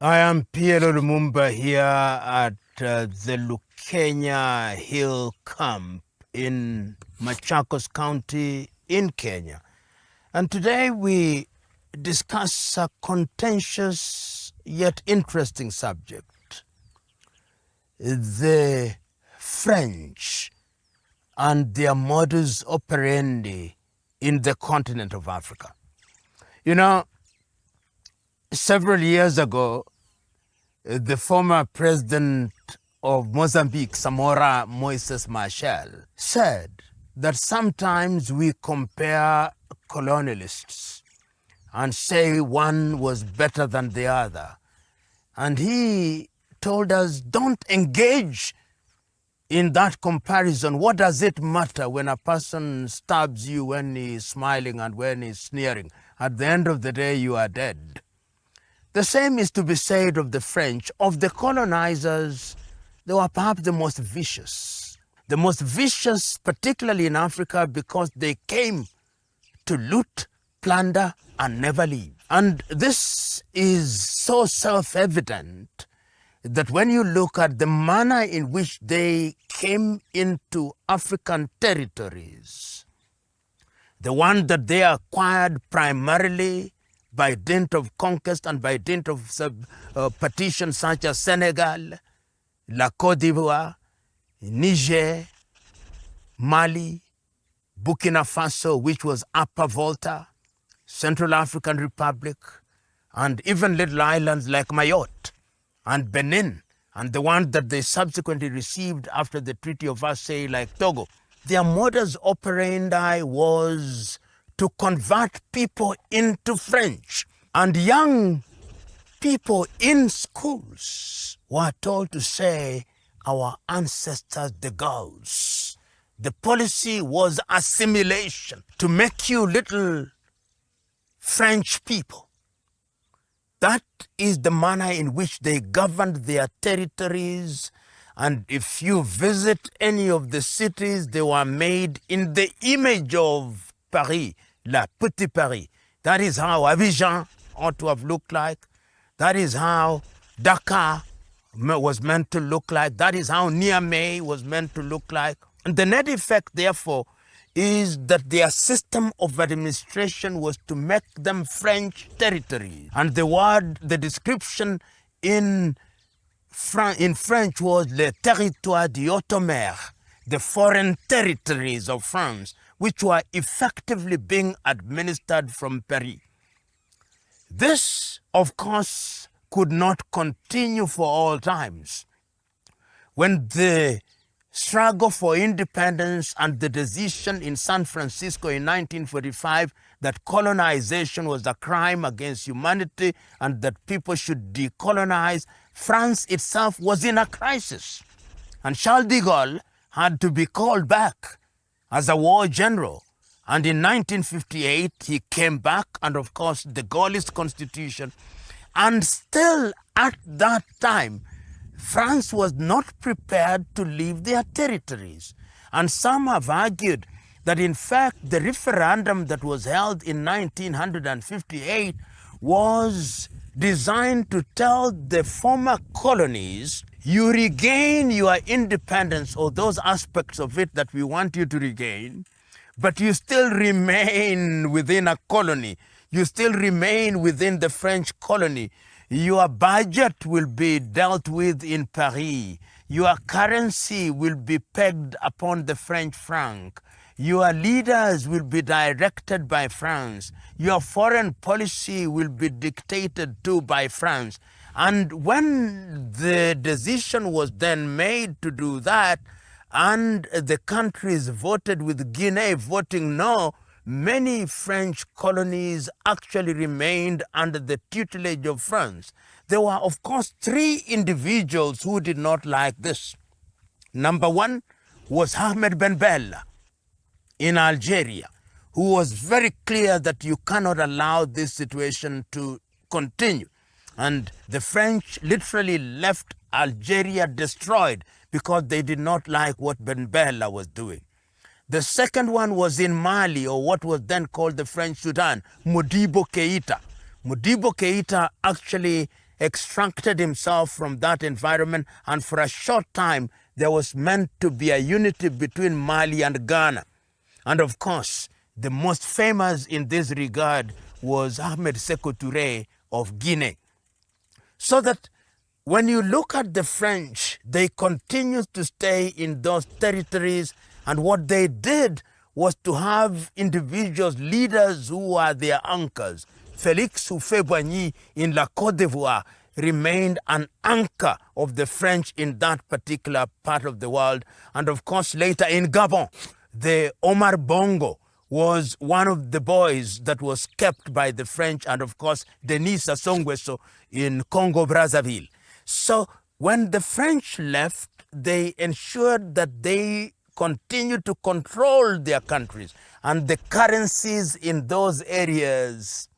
I am PLO Lumumba here at the Lukenya Hill Camp in Machakos County in Kenya. And today we discuss a contentious yet interesting subject: the French and their modus operandi in the continent of Africa. You know, several years ago, the former president of Mozambique, Samora Moises Machel, said that sometimes we compare colonialists and say one was better than the other. And he told us, don't engage in that comparison. What does it matter when a person stabs you when he's smiling and when he's sneering? At the end of the day, you are dead. The same is to be said of the French. Of the colonizers, they were perhaps the most vicious. The most vicious, particularly in Africa, because they came to loot, plunder, and never leave. And this is so self-evident that when you look at the manner in which they came into African territories, the one that they acquired primarily by dint of conquest and by dint of partitions such as Senegal, La Côte d'Ivoire, Niger, Mali, Burkina Faso, which was Upper Volta, Central African Republic, and even little islands like Mayotte and Benin, and the one that they subsequently received after the Treaty of Versailles like Togo. Their modus operandi was to convert people into French. And young people in schools were told to say, our ancestors, the Gauls. The policy was assimilation, to make you little French people. That is the manner in which they governed their territories. And if you visit any of the cities, they were made in the image of Paris, La Petit Paris. That is how Abidjan ought to have looked like. That is how Dakar was meant to look like. That is how Niamey was meant to look like. And the net effect, therefore, is that their system of administration was to make them French territories. And the description in French was le territoire d'outre-mer, the foreign territories of France, which were effectively being administered from Paris. This, of course, could not continue for all times. When the struggle for independence and the decision in San Francisco in 1945 that colonization was a crime against humanity and that people should decolonize, France itself was in a crisis. And Charles de Gaulle had to be called back as a war general. And in 1958, he came back, and of course, the Gaullist constitution. And still at that time, France was not prepared to leave their territories. And some have argued that, in fact, the referendum that was held in 1958 was designed to tell the former colonies, you regain your independence, or those aspects of it that we want you to regain, but you still remain within a colony. You still remain within the French colony. Your budget will be dealt with in Paris. Your currency will be pegged upon the French franc. Your leaders will be directed by France. Your foreign policy will be dictated to by France. And when the decision was then made to do that, and the countries voted with Guinea voting no, many French colonies actually remained under the tutelage of France. There were, of course, three individuals who did not like this. Number one was Ahmed Ben Bella in Algeria, who was very clear that you cannot allow this situation to continue. And the French literally left Algeria destroyed because they did not like what Ben Bella was doing. The second one was in Mali, or what was then called the French Sudan, Modibo Keïta. Modibo Keïta actually extracted himself from that environment, and for a short time, there was meant to be a unity between Mali and Ghana. And of course, the most famous in this regard was Ahmed Sékou Touré of Guinea. So that when you look at the French, they continued to stay in those territories, and what they did was to have individuals, leaders who are their anchors. Félix Houphouët-Boigny in La Côte d'Ivoire remained an anchor of the French in that particular part of the world. And of course, later in Gabon, the Omar Bongo was one of the boys that was kept by the French, and of course, Denis Sassou Nguesso in Congo-Brazzaville. So when the French left, they ensured that they continued to control their countries, and the currencies in those areas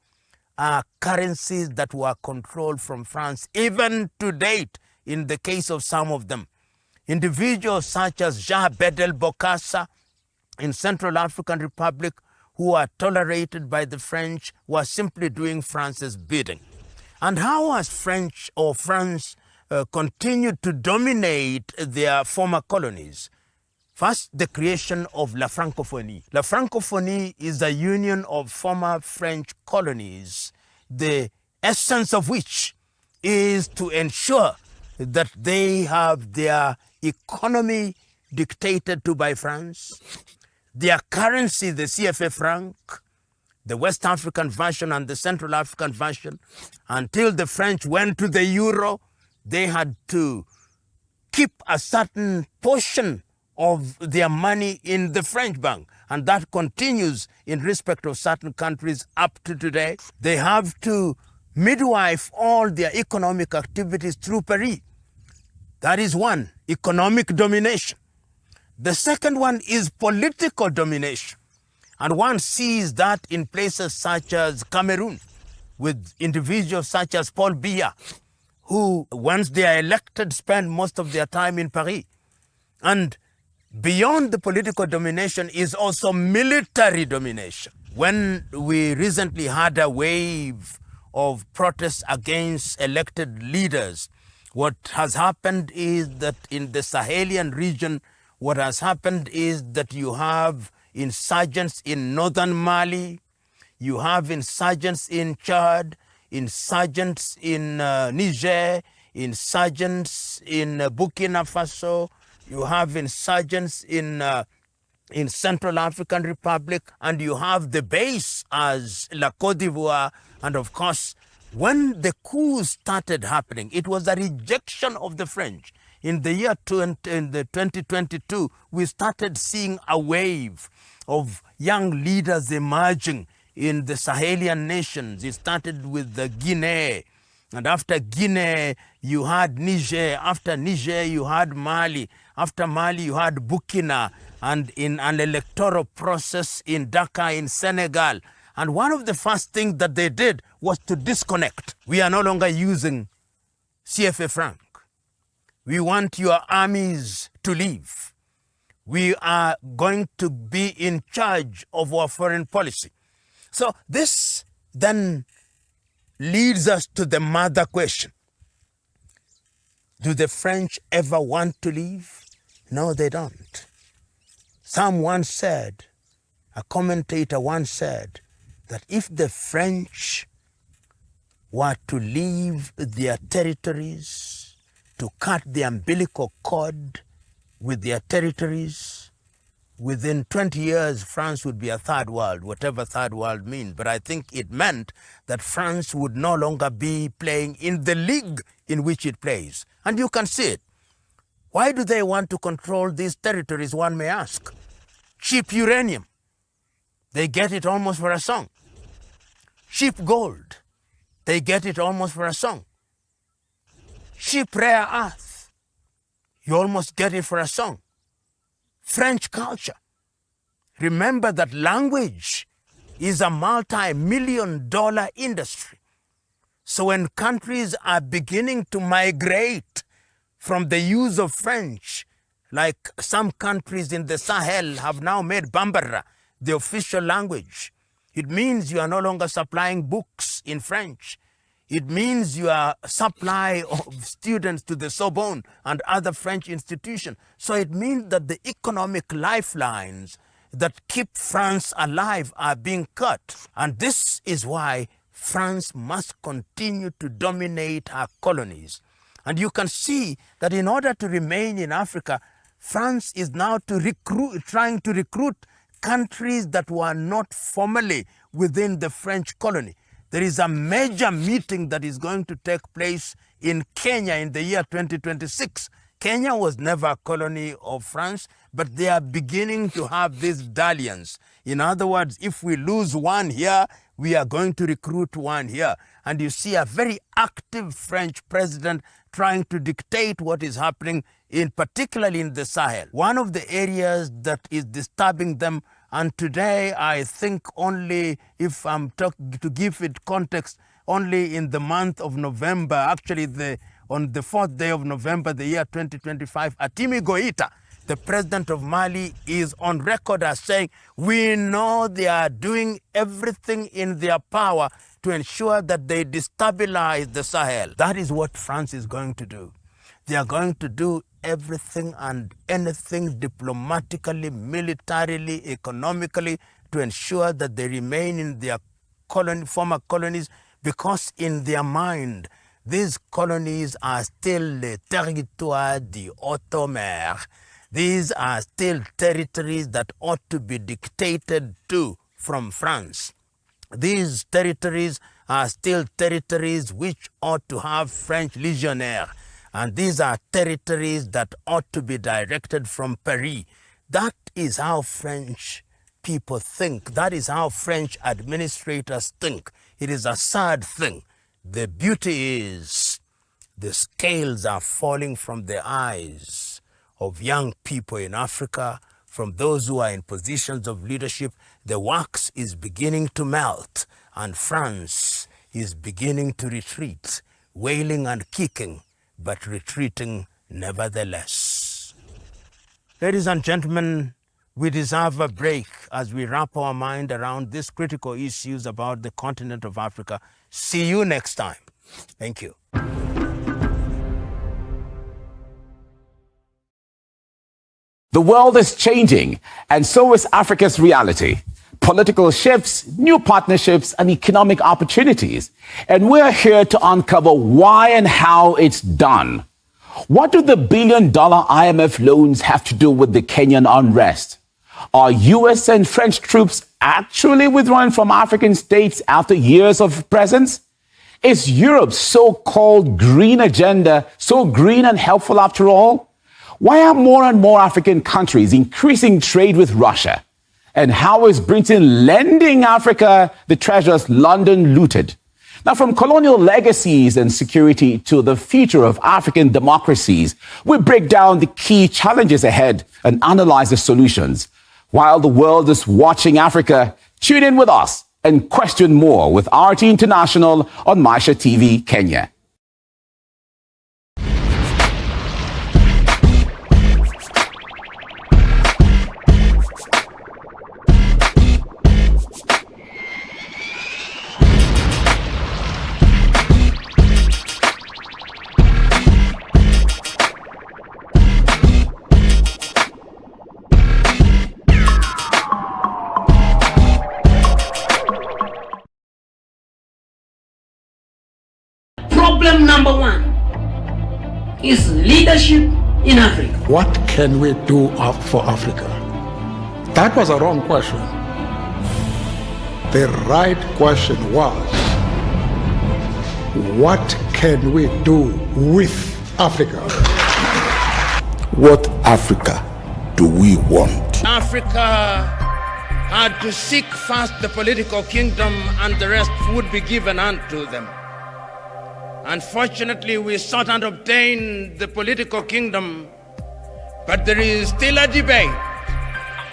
are currencies that were controlled from France, even to date, in the case of some of them. Individuals such as Jean Bedel Bokassa in Central African Republic, who are tolerated by the French, were simply doing France's bidding. And how has France continued to dominate their former colonies? First, the creation of La Francophonie. La Francophonie is a union of former French colonies, the essence of which is to ensure that they have their economy dictated to by France, their currency, the CFA franc, the West African version and the Central African version. Until the French went to the euro, they had to keep a certain portion of their money in the French bank. And that continues in respect of certain countries up to today. They have to midwife all their economic activities through Paris. That is one, economic domination. The second one is political domination. And one sees that in places such as Cameroon, with individuals such as Paul Biya, who, once they are elected, spend most of their time in Paris. And beyond the political domination is also military domination. When we recently had a wave of protests against elected leaders, what has happened is that in the Sahelian region, what has happened is that you have insurgents in northern Mali, you have insurgents in Chad, insurgents in Niger, insurgents in Burkina Faso, you have insurgents in Central African Republic, and you have the base as La Côte d'Ivoire. And of course, when the coups started happening, it was a rejection of the French. In the year 2022, we started seeing a wave of young leaders emerging in the Sahelian nations. It started with the Guinea, and after Guinea, you had Niger. After Niger, you had Mali. After Mali, you had Burkina, and in an electoral process in Dakar, in Senegal. And one of the first things that they did was to disconnect. We are no longer using CFA franc. We want your armies to leave. We are going to be in charge of our foreign policy. So this then leads us to the mother question. Do the French ever want to leave? No, they don't. Someone said, a commentator once said, that if the French were to leave their territories, to cut the umbilical cord with their territories, within 20 years, France would be a third world, whatever third world means. But I think it meant that France would no longer be playing in the league in which it plays. And you can see it. Why do they want to control these territories, one may ask? Cheap uranium. They get it almost for a song. Cheap gold. They get it almost for a song. Cheap rare earth. You almost get it for a song. French culture. Remember that language is a multi-million-dollar industry. So when countries are beginning to migrate from the use of French, like some countries in the Sahel have now made Bambara the official language, it means you are no longer supplying books in French. It means your supply of students to the Sorbonne and other French institutions. So it means that the economic lifelines that keep France alive are being cut. And this is why France must continue to dominate her colonies. And you can see that in order to remain in Africa, France is now trying to recruit countries that were not formally within the French colony. There is a major meeting that is going to take place in Kenya in the year 2026. Kenya was never a colony of France, but they are beginning to have this dalliance. In other words, if we lose one here, we are going to recruit one here. And you see a very active French president trying to dictate what is happening, particularly in the Sahel. One of the areas that is disturbing them, and today I think only, if I'm to give it context, only in the month of November, actually on the 4th day of November, the year 2025, Atimi Goita, the president of Mali, is on record as saying, we know they are doing everything in their power to ensure that they destabilize the Sahel. That is what France is going to do. They are going to do everything and anything diplomatically, militarily, economically to ensure that they remain in their former colonies, because in their mind, these colonies are still le territoire du Haute-Mer. These are still territories that ought to be dictated to from France. These territories are still territories which ought to have French legionnaires. And these are territories that ought to be directed from Paris. That is how French people think. That is how French administrators think. It is a sad thing. The beauty is the scales are falling from the eyes of young people in Africa, from those who are in positions of leadership. The wax is beginning to melt, and France is beginning to retreat, wailing and kicking, but retreating nevertheless. Ladies and gentlemen, we deserve a break as we wrap our mind around these critical issues about the continent of Africa. See you next time. Thank you. The world is changing, and so is Africa's reality. Political shifts, new partnerships, and economic opportunities. And we're here to uncover why and how it's done. What do the billion-dollar IMF loans have to do with the Kenyan unrest? Are US and French troops actually withdrawing from African states after years of presence? Is Europe's so-called green agenda so green and helpful after all? Why are more and more African countries increasing trade with Russia? And how is Britain lending Africa the treasures London looted? Now, from colonial legacies and security to the future of African democracies, we break down the key challenges ahead and analyze the solutions. While the world is watching Africa, tune in with us and question more with RT International on Maisha TV Kenya. Problem number one is leadership in Africa. What can we do for Africa? That was a wrong question. The right question was, what can we do with Africa? What Africa do we want? Africa had to seek first the political kingdom, and the rest would be given unto them. Unfortunately, we sought and obtained the political kingdom, but there is still a debate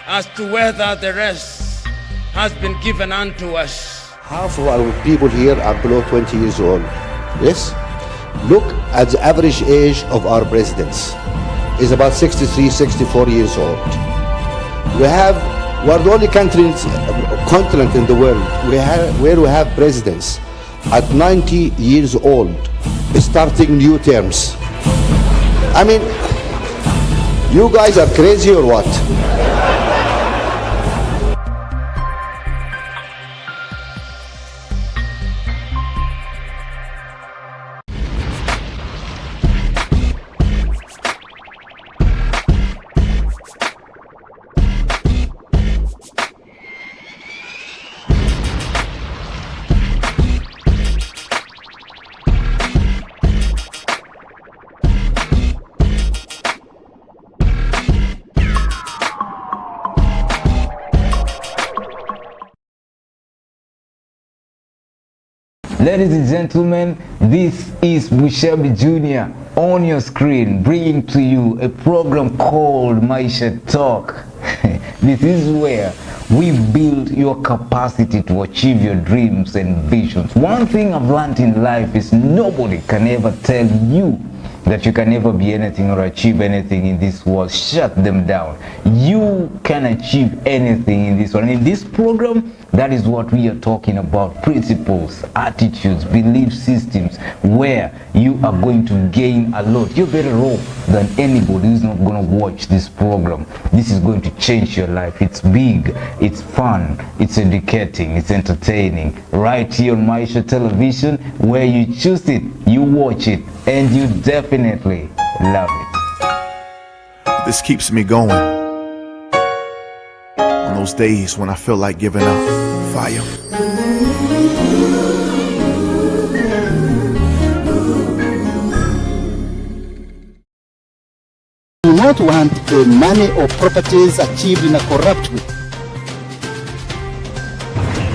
as to whether the rest has been given unto us. Half of our people here are below 20 years old. Yes? Look at the average age of our presidents. It's about 63, 64 years old. We're the only continent in the world where we have presidents at 90 years old starting new terms. I mean, you guys are crazy or what? Ladies and gentlemen, this is Mushabi Jr. on your screen, bringing to you a program called Maisha Talk. This is where we build your capacity to achieve your dreams and visions. One thing I've learned in life is nobody can ever tell you that you can never be anything or achieve anything in this world. Shut them down. You can achieve anything in this world. And in this program, that is what we are talking about. Principles, attitudes, belief systems, where you are going to gain a lot. You're better off than anybody who's not going to watch this program. This is going to change your life. It's big, it's fun, it's educating, it's entertaining. Right here on Maisha Television, where you choose it, you watch it, and you definitely love it. This keeps me going on those days when I feel like giving up. Fire. Do not want the money or properties achieved in a corrupt way.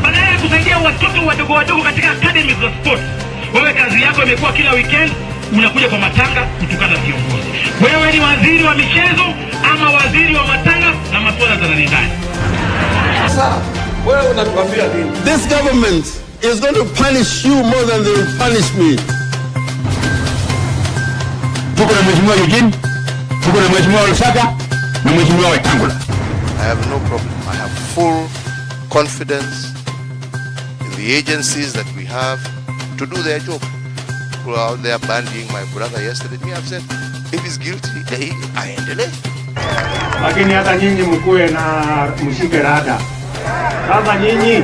Badala ya kusaidia watoto wadogo wadogo katika academies za sport, wewe kazi yako imekuwa kila weekend unakuja kwa matanga kutukana viongozi. Wewe ni waziri wa michezo ama waziri wa matanga na masuala za ndani. Sasa wewe unatuambia nini? This government is going to punish you more than they will punish me. Tuko na mheshimiwa Eugene, tuko na mheshimiwa Lusaka, na mheshimiwa Wetangula. I have no problem. I have full confidence in the agencies that we have to do their job. Who are out there bandying my brother yesterday? Me, I've said, if he's guilty, aendelee. Lakini hata nyinyi mkuwe na mshike rada. Sasa nyinyi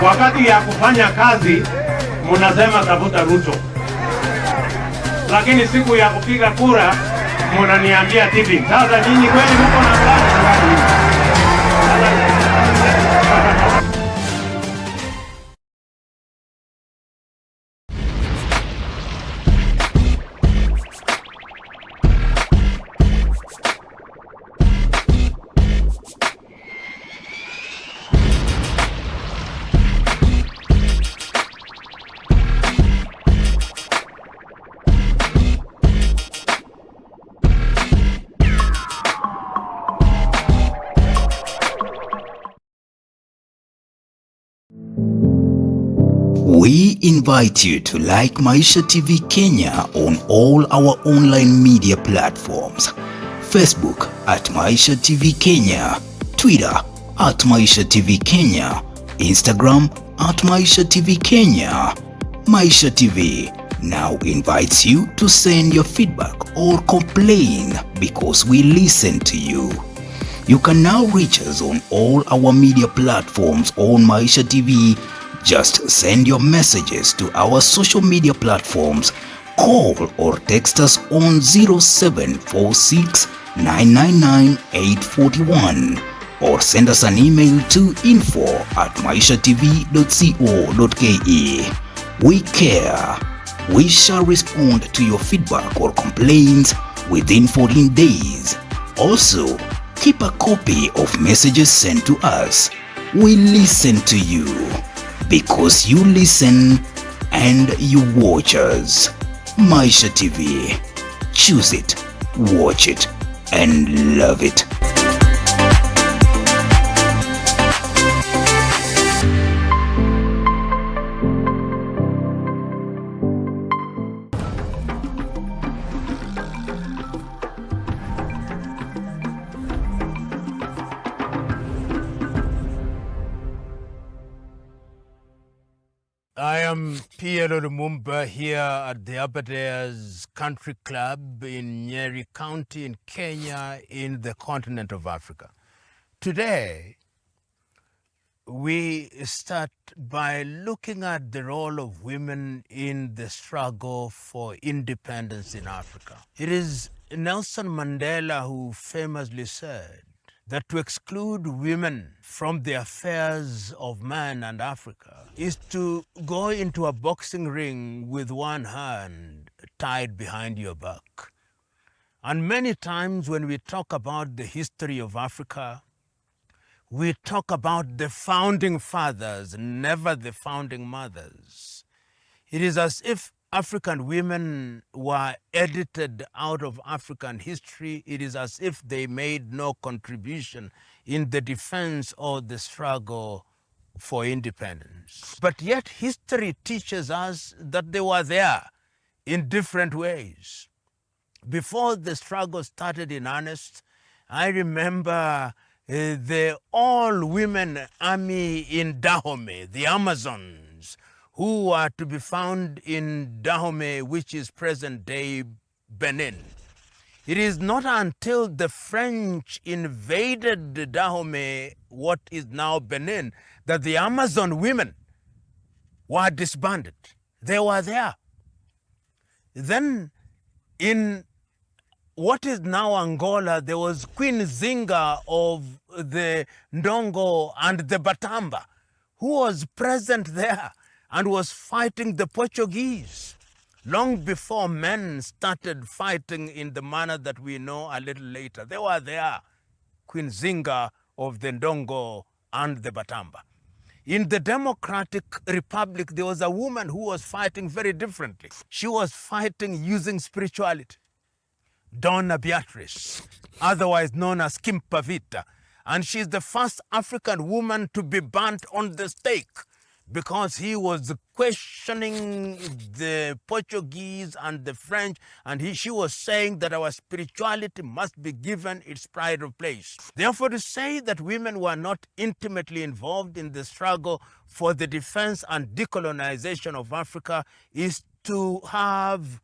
wakati ya kufanya kazi mnasema tafuta Ruto, lakini siku ya kupiga kura mnaniambia tipping. Sasa nyinyi kweli mko na plani? We invite you to like Maisha TV Kenya on all our online media platforms. Facebook at Maisha TV Kenya, Twitter at Maisha TV Kenya, Instagram at Maisha TV Kenya. Maisha TV now invites you to send your feedback or complain because we listen to you. You can now reach us on all our media platforms on Maisha TV. Just send your messages to our social media platforms, call or text us on 0746 999 841 or send us an email to info@maishatv.co.ke. We care. We shall respond to your feedback or complaints within 14 days. Also, keep a copy of messages sent to us. We listen to you. Because you listen and you watch us. Maisha TV. Choose it, watch it, and love it. I am PLO Lumumba here at the Aberdares Country Club in Nyeri County in Kenya in the continent of Africa. Today, we start by looking at the role of women in the struggle for independence in Africa. It is Nelson Mandela who famously said that to exclude women from the affairs of man and Africa is to go into a boxing ring with one hand tied behind your back. And many times when we talk about the history of Africa, we talk about the founding fathers, never the founding mothers. It is as if African women were edited out of African history. It is as if they made no contribution in the defense or the struggle for independence. But yet history teaches us that they were there in different ways. Before the struggle started in earnest, I remember the all-women army in Dahomey, the Amazons, who are to be found in Dahomey, which is present-day Benin. It is not until the French invaded Dahomey, what is now Benin, that the Amazon women were disbanded. They were there. Then in what is now Angola, there was Queen Zinga of the Ndongo and the Batamba, who was present there and was fighting the Portuguese long before men started fighting in the manner that we know a little later. They were there, Queen Zinga of the Ndongo and the Batamba. In the Democratic Republic, there was a woman who was fighting very differently. She was fighting using spirituality. Donna Beatrice, otherwise known as Kimpavita, and she's the first African woman to be burnt on the stake because he was questioning the Portuguese and the French, and she was saying that our spirituality must be given its pride of place. Therefore, to say that women were not intimately involved in the struggle for the defense and decolonization of Africa is to have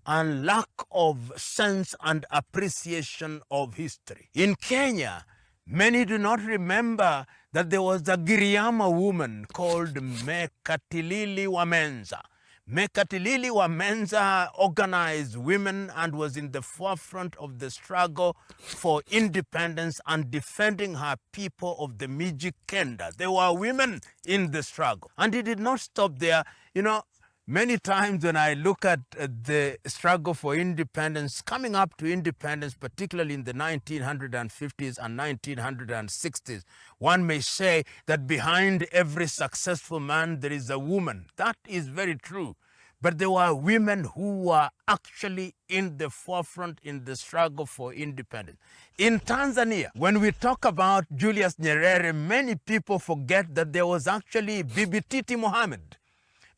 a lack of sense and appreciation of history. In Kenya, many do not remember that there was a Giriama woman called Mekatilili Wamenza. Mekatilili Wamenza organized women and was in the forefront of the struggle for independence and defending her people of the Miji Kenda. There were women in the struggle. And it did not stop there. You know, many times when I look at the struggle for independence, coming up to independence, particularly in the 1950s and 1960s, one may say that behind every successful man there is a woman. That is very true. But there were women who were actually in the forefront in the struggle for independence. In Tanzania, when we talk about Julius Nyerere, many people forget that there was actually Bibi Titi Mohammed.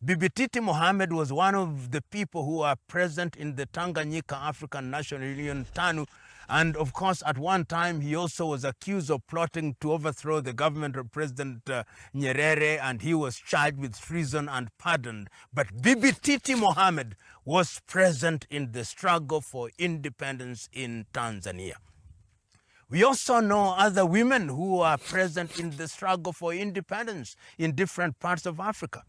Bibi Titi Mohammed was one of the people who are present in the Tanganyika African National Union, TANU, and of course at one time he also was accused of plotting to overthrow the government of President Nyerere, and he was charged with treason and pardoned. But Bibi Titi Mohammed was present in the struggle for independence in Tanzania. We also know other women who are present in the struggle for independence in different parts of Africa.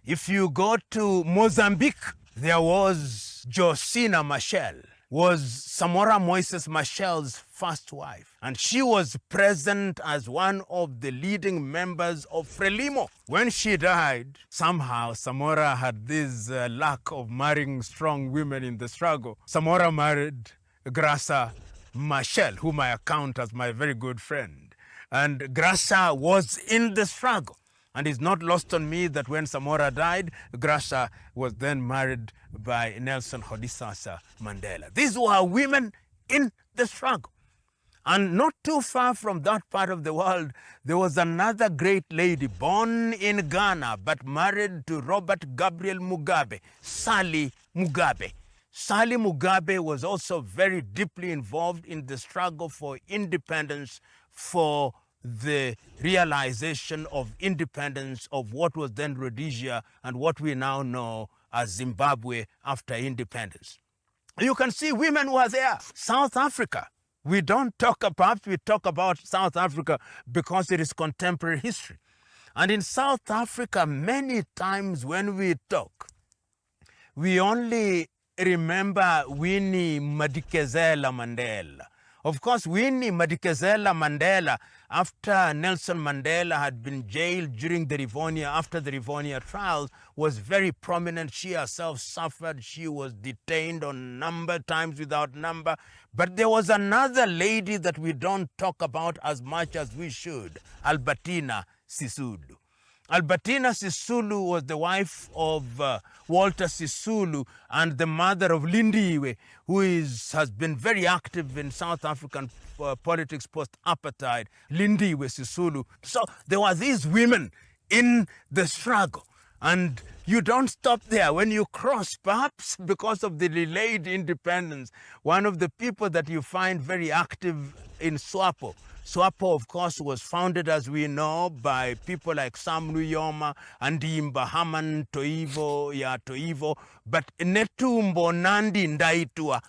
If you go to Mozambique, there was Josina Machel, was Samora Moises Machel's first wife. And she was present as one of the leading members of Frelimo. When she died, somehow Samora had this lack of marrying strong women in the struggle. Samora married Graça Machel, whom I account as my very good friend. And Graça was in the struggle. And it's not lost on me that when Samora died, Graça was then married by Nelson Rolihlahla Mandela. These were women in the struggle. And not too far from that part of the world, there was another great lady born in Ghana but married to Robert Gabriel Mugabe, Sally Mugabe. Sally Mugabe was also very deeply involved in the struggle for independence for the realization of independence of what was then Rhodesia and what we now know as Zimbabwe after independence. You can see women who are there. South Africa. We don't talk about, we talk about South Africa because it is contemporary history. And in South Africa, many times when we talk, we only remember Winnie Madikizela Mandela. Of course, Winnie Madikizela Mandela, after Nelson Mandela had been jailed during the Rivonia, after the Rivonia trials, was very prominent. She herself suffered. She was detained on number, times without number. But there was another lady that we don't talk about as much as we should, Albertina Sisulu. Albertina Sisulu was the wife of Walter Sisulu and the mother of Lindiwe, who has been very active in South African politics post-apartheid, Lindiwe Sisulu. So there were these women in the struggle. And you don't stop there. When you cross, perhaps because of the delayed independence, one of the people that you find very active in SWAPO. SWAPO, of course, was founded, as we know, by people like Sam Nujoma and Imba Haman Toivo, but Netumbo Nandi Ndaitua,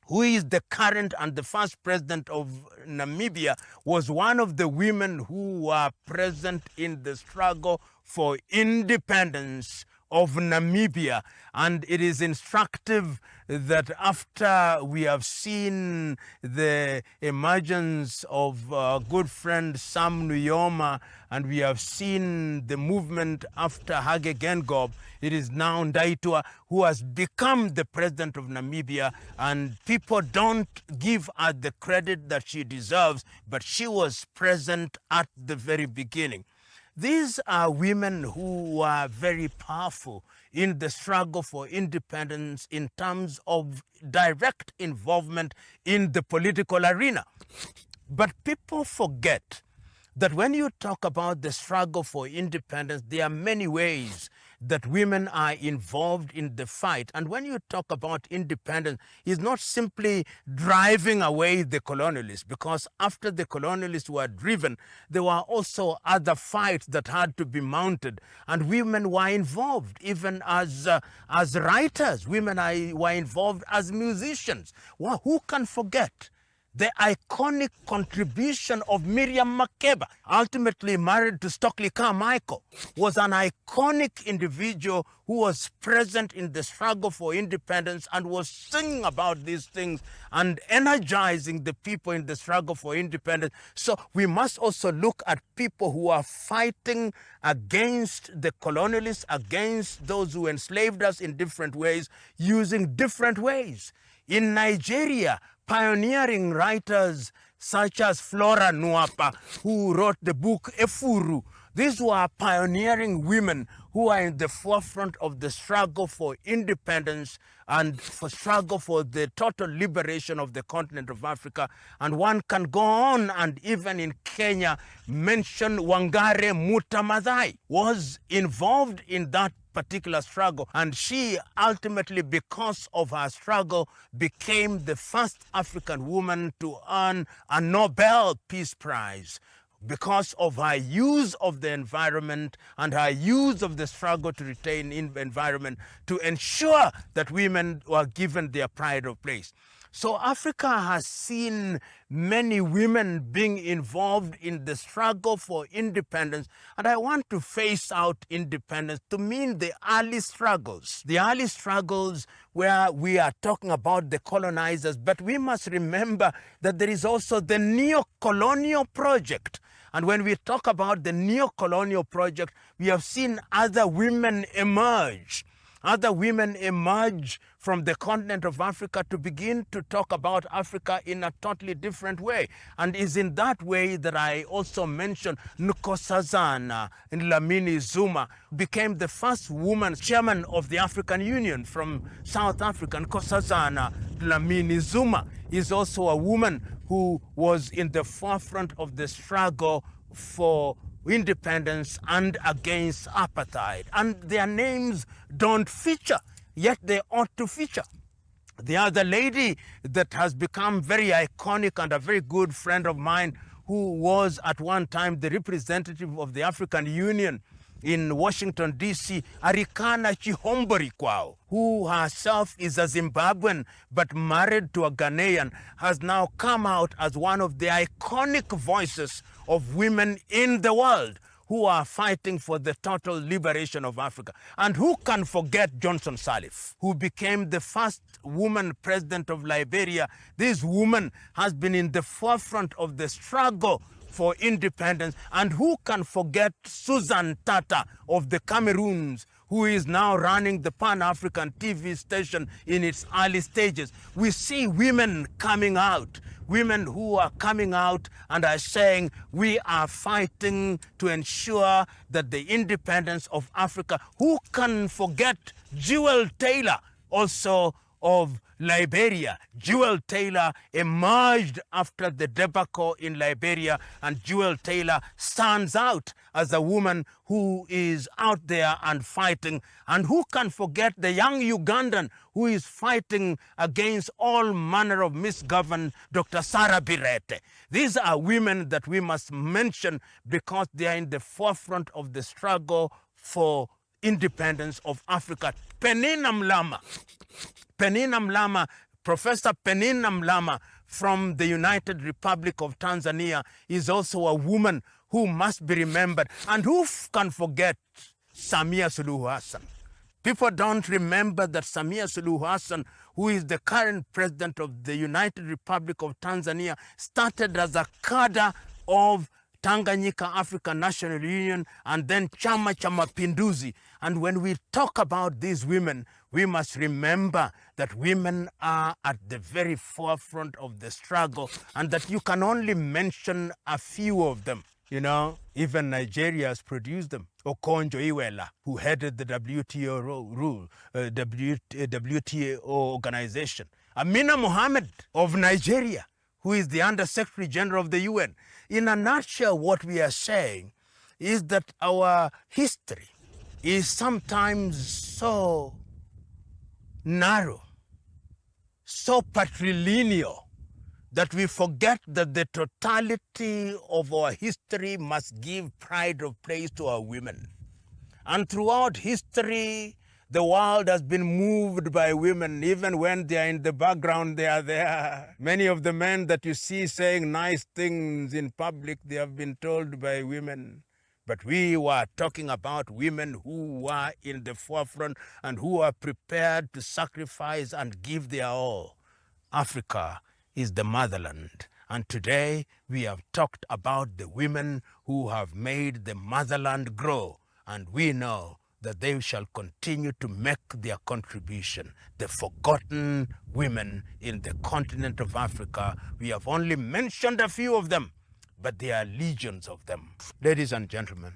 who is the current and the first president of Namibia, was one of the women who were present in the struggle for independence of Namibia. And it is instructive that after we have seen the emergence of our good friend Sam Nujoma, and we have seen the movement after Hage Geingob, it is now Ndaitua who has become the president of Namibia, and people don't give her the credit that she deserves, but she was present at the very beginning. These are women who are very powerful in the struggle for independence in terms of direct involvement in the political arena. But people forget that when you talk about the struggle for independence, there are many ways that women are involved in the fight. And when you talk about independence, it's not simply driving away the colonialists, because after the colonialists were driven, there were also other fights that had to be mounted. And women were involved, even as writers. Women were involved as musicians. Well, who can forget the iconic contribution of Miriam Makeba, ultimately married to Stockley Carmichael, was an iconic individual who was present in the struggle for independence and was singing about these things and energizing the people in the struggle for independence. So we must also look at people who are fighting against the colonialists, against those who enslaved us in different ways, using different ways. In Nigeria, pioneering writers such as Flora Nwapa, who wrote the book Efuru. These were pioneering women who are in the forefront of the struggle for independence and for struggle for the total liberation of the continent of Africa. And one can go on and even in Kenya mention Wangare Mutamazai was involved in that particular struggle, and she ultimately, because of her struggle, became the first African woman to earn a Nobel Peace Prize because of her use of the environment and her use of the struggle to retain environment to ensure that women were given their pride of place. So Africa has seen many women being involved in the struggle for independence. And I want to face out independence to mean the early struggles. The early struggles where we are talking about the colonizers, but we must remember that there is also the neo-colonial project. And when we talk about the neo-colonial project, we have seen other women emerge. Other women emerge from the continent of Africa to begin to talk about Africa in a totally different way. And is in that way that I also mentioned Nkosazana Dlamini Zuma became the first woman chairman of the African Union from South Africa. Nkosazana Dlamini Zuma is also a woman who was in the forefront of the struggle for independence and against apartheid. And their names don't feature, yet they ought to feature. The other lady that has become very iconic and a very good friend of mine, who who was at one time the representative of the African Union in Washington, D.C., Arikana Chihombori Kwao, who herself is a Zimbabwean but married to a Ghanaian, has now come out as one of the iconic voices of women in the world who are fighting for the total liberation of Africa. And who can forget Johnson Sirleaf, who became the first woman president of Liberia? This woman has been in the forefront of the struggle for independence. And who can forget Susan Tata of the Cameroons, who is now running the Pan-African TV station in its early stages. We see women coming out, women who are coming out and are saying, we are fighting to ensure that the independence of Africa. Who can forget Jewel Taylor, also of Liberia? Jewel Taylor emerged after the debacle in Liberia, and Jewel Taylor stands out as a woman who is out there and fighting. And who can forget the young Ugandan who is fighting against all manner of misgoverned, Dr. Sarah Birete. These are women that we must mention because they are in the forefront of the struggle for independence of Africa. Penina Mlama, Professor Penina Mlama from the United Republic of Tanzania is also a woman who must be remembered. And who can forget Samia Suluhu Hassan? People don't remember that Samia Suluhu Hassan, who is the current president of the United Republic of Tanzania, started as a cadre of Tanganyika African National Union and then Chama cha Mapinduzi. And when we talk about these women, we must remember that women are at the very forefront of the struggle and that you can only mention a few of them. You know, even Nigeria has produced them. Okonjo Iweala, who headed the WTO organization. Amina Mohammed of Nigeria, who is the Under-Secretary General of the UN. In a nutshell, what we are saying is that our history is sometimes so narrow, so patrilineal, that we forget that the totality of our history must give pride of place to our women. And throughout history, the world has been moved by women. Even when they are in the background, they are there. Many of the men that you see saying nice things in public, they have been told by women. But we were talking about women who were in the forefront and who are prepared to sacrifice and give their all. Africa is the motherland. And today we have talked about the women who have made the motherland grow. And we know that they shall continue to make their contribution. The forgotten women in the continent of Africa, we have only mentioned a few of them, but there are legions of them. Ladies and gentlemen,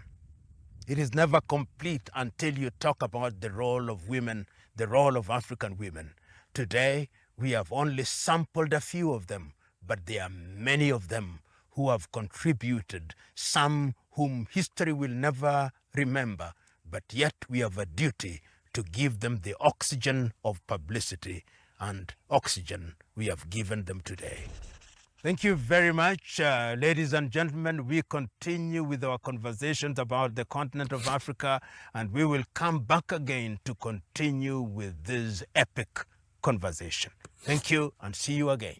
it is never complete until you talk about the role of women, the role of African women. Today, we have only sampled a few of them, but there are many of them who have contributed, some whom history will never remember, but yet we have a duty to give them the oxygen of publicity, and oxygen we have given them today. Thank you very much, ladies and gentlemen. We continue with our conversations about the continent of Africa, and we will come back again to continue with this epic conversation. Thank you, and see you again.